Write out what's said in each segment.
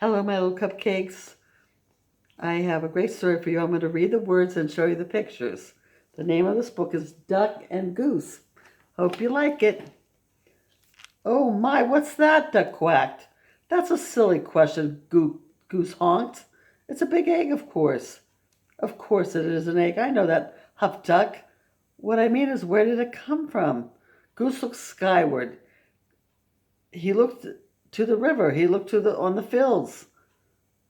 Hello, my little cupcakes. I have a great story for you. I'm going to read the words and show you the pictures. The name of this book is Duck and Goose. Hope you like it. Oh my, what's that? Duck quacked. That's a silly question, Goose honked. It's a big egg, of course. Of course it is an egg. I know that, huffed Duck. What I mean is, where did it come from? Goose looked skyward. He looked to the river. He looked on the fields.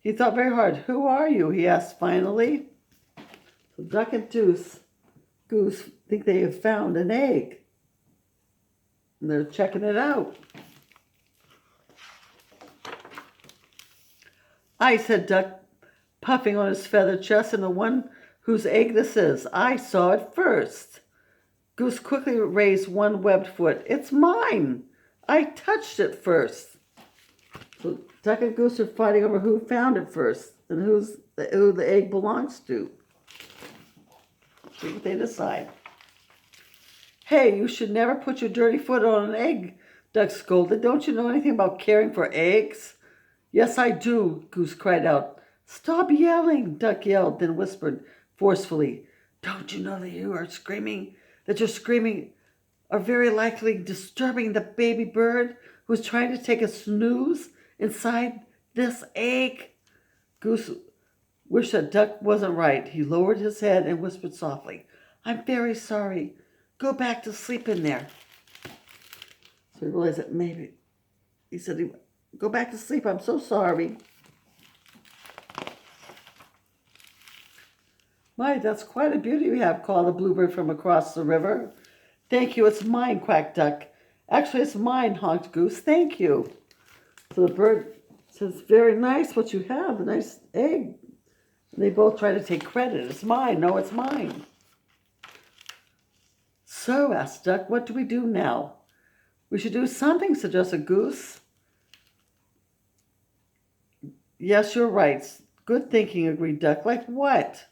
He thought very hard. Who are you? He asked finally. So Duck and Goose think they have found an egg. And they're checking it out. I, said Duck, puffing on his feathered chest, and the one whose egg this is. I saw it first. Goose quickly raised one webbed foot. It's mine. I touched it first. So Duck and Goose are fighting over who found it first and who the egg belongs to. See what they decide. Hey, you should never put your dirty foot on an egg, Duck scolded. Don't you know anything about caring for eggs? Yes, I do, Goose cried out. Stop yelling, Duck yelled, then whispered forcefully. Don't you know that you're screaming are very likely disturbing the baby bird who's trying to take a snooze inside this egg? Goose wished that Duck wasn't right. He lowered his head and whispered softly, I'm very sorry. Go back to sleep in there. So he realized that maybe, he said, go back to sleep. I'm so sorry. My, that's quite a beauty you have, called the bluebird from across the river. Thank you, it's mine, quacked Duck. Actually, it's mine, honked Goose. Thank you. So the bird says, very nice what you have, a nice egg. And they both try to take credit. It's mine. No, it's mine. So, asked Duck, what do we do now? We should do something, suggested Goose. Yes, you're right. Good thinking, agreed Duck. Like what?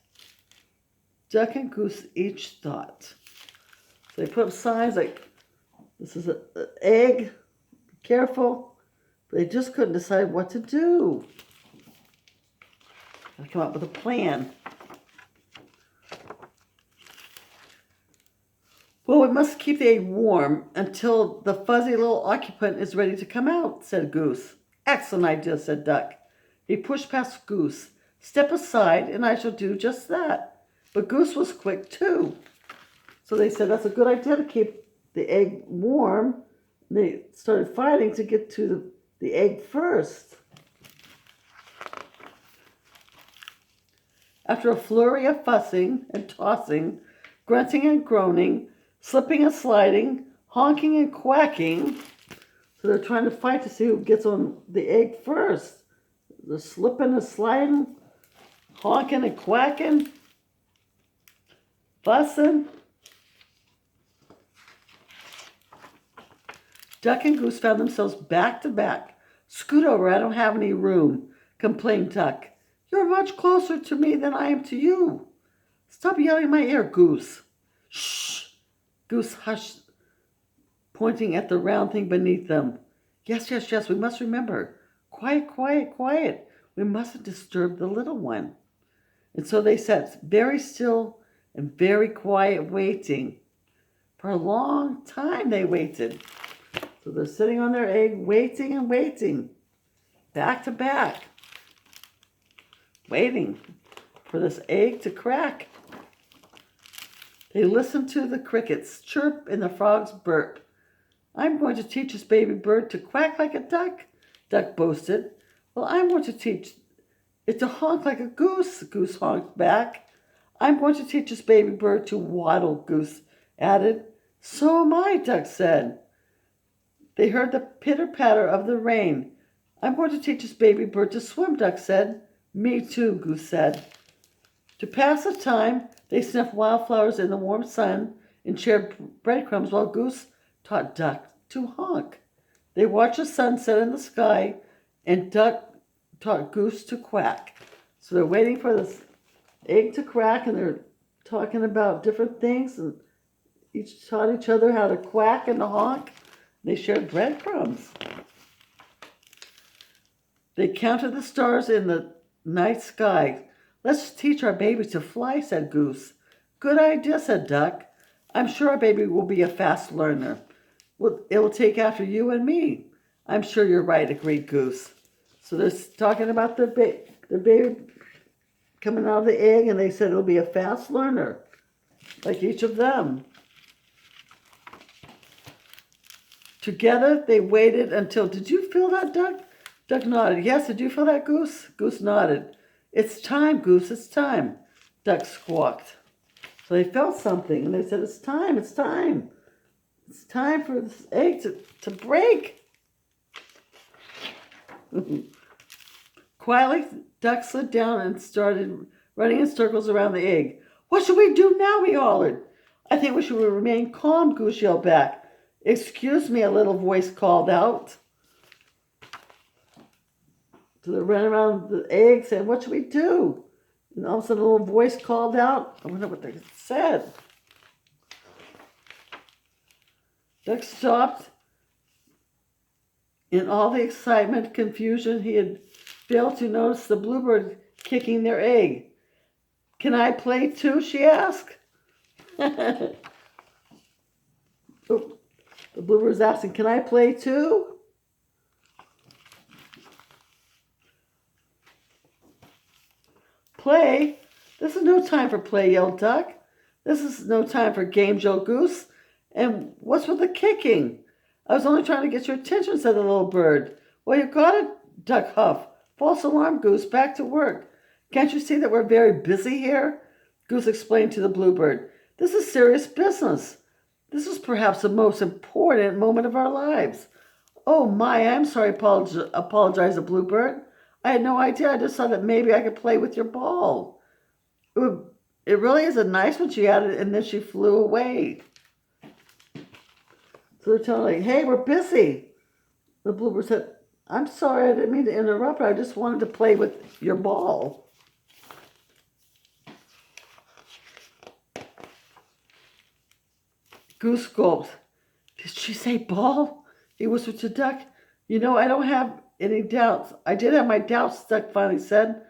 Duck and Goose each thought. So they put up signs like, this is an egg, be careful. But they just couldn't decide what to do. Gotta come up with a plan. Well, we must keep the egg warm until the fuzzy little occupant is ready to come out, said Goose. Excellent idea, said Duck. He pushed past Goose. Step aside and I shall do just that. But Goose was quick too. So they said that's a good idea to keep the egg warm. And they started fighting to get to the egg first. After a flurry of fussing and tossing, grunting and groaning, slipping and sliding, honking and quacking, so they're trying to fight to see who gets on the egg first. They're slipping and sliding, honking and quacking, fussing. Duck and Goose found themselves back to back. Scoot over, I don't have any room, complained Duck. You're much closer to me than I am to you. Stop yelling in my ear, Goose. Shh! Goose hushed, pointing at the round thing beneath them. Yes, yes, yes, we must remember. Quiet, quiet, quiet. We mustn't disturb the little one. And so they sat very still and very quiet, waiting. For a long time they waited. So they're sitting on their egg, waiting and waiting, back to back, waiting for this egg to crack. They listened to the crickets chirp and the frogs burp. I'm going to teach this baby bird to quack like a duck, Duck boasted. Well, I'm going to teach it to honk like a goose, Goose honked back. I'm going to teach this baby bird to waddle, Goose added. So am I, Duck said. They heard the pitter-patter of the rain. I'm going to teach this baby bird to swim, Duck said. Me too, Goose said. To pass the time, they sniffed wildflowers in the warm sun and shared breadcrumbs while Goose taught Duck to honk. They watched the sun set in the sky and Duck taught Goose to quack. So they're waiting for this egg to crack and they're talking about different things and each taught each other how to quack and to honk. They shared breadcrumbs. They counted the stars in the night sky. Let's teach our baby to fly, said Goose. Good idea, said Duck. I'm sure our baby will be a fast learner. Well, it will take after you and me. I'm sure you're right, agreed Goose. So they're talking about the baby coming out of the egg, and they said it'll be a fast learner, like each of them. Together, they waited until, did you feel that, Duck? Duck nodded. Yes, did you feel that, Goose? Goose nodded. It's time, Goose, it's time. Duck squawked. So they felt something, and they said, it's time, it's time. It's time for this egg to break. Quietly, Duck slid down and started running in circles around the egg. What should we do now? He hollered. I think we should remain calm, Goose yelled back. Excuse me, a little voice called out. So they ran around the egg saying, what should we do? And all of a sudden a little voice called out. I wonder what they said. Duck stopped. In all the excitement and confusion, he had failed to notice the bluebird kicking their egg. Can I play too? She asked. The bluebird's asking, can I play too? Play? This is no time for play, yelled Duck. This is no time for games, yelled Goose. And what's with the kicking? I was only trying to get your attention, said the little bird. Well, you got it, Duck huffed. False alarm, Goose. Back to work. Can't you see that we're very busy here? Goose explained to the bluebird. This is serious business. This is perhaps the most important moment of our lives. Oh my, I'm sorry, apologized the bluebird. I had no idea. I just thought that maybe I could play with your ball. It really is a nice one, she added, and then she flew away. So they're telling, hey, we're busy. The bluebird said, I'm sorry, I didn't mean to interrupt. I just wanted to play with your ball. Goose gulped. Did she say ball? He whispered to Duck. You know, I don't have any doubts. I did have my doubts, Duck finally said.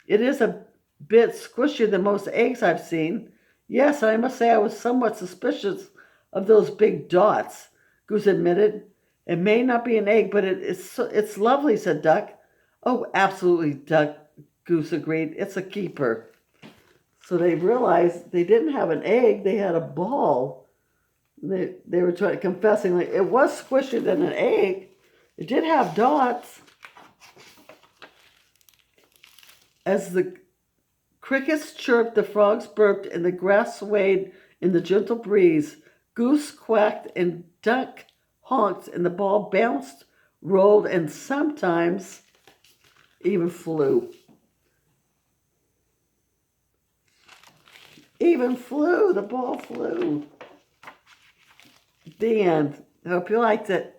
It is a bit squishier than most eggs I've seen. Yes, I must say I was somewhat suspicious of those big dots, Goose admitted. It may not be an egg, but it's lovely, said Duck. Oh, absolutely, Duck, Goose agreed. It's a keeper. So they realized they didn't have an egg, they had a ball. They were confessing like it was squishier than an egg. It did have dots. As the crickets chirped, the frogs burped, and the grass swayed in the gentle breeze, Goose quacked and Duck honked, and the ball bounced, rolled, and sometimes even flew. The ball flew. The end. I hope you liked it.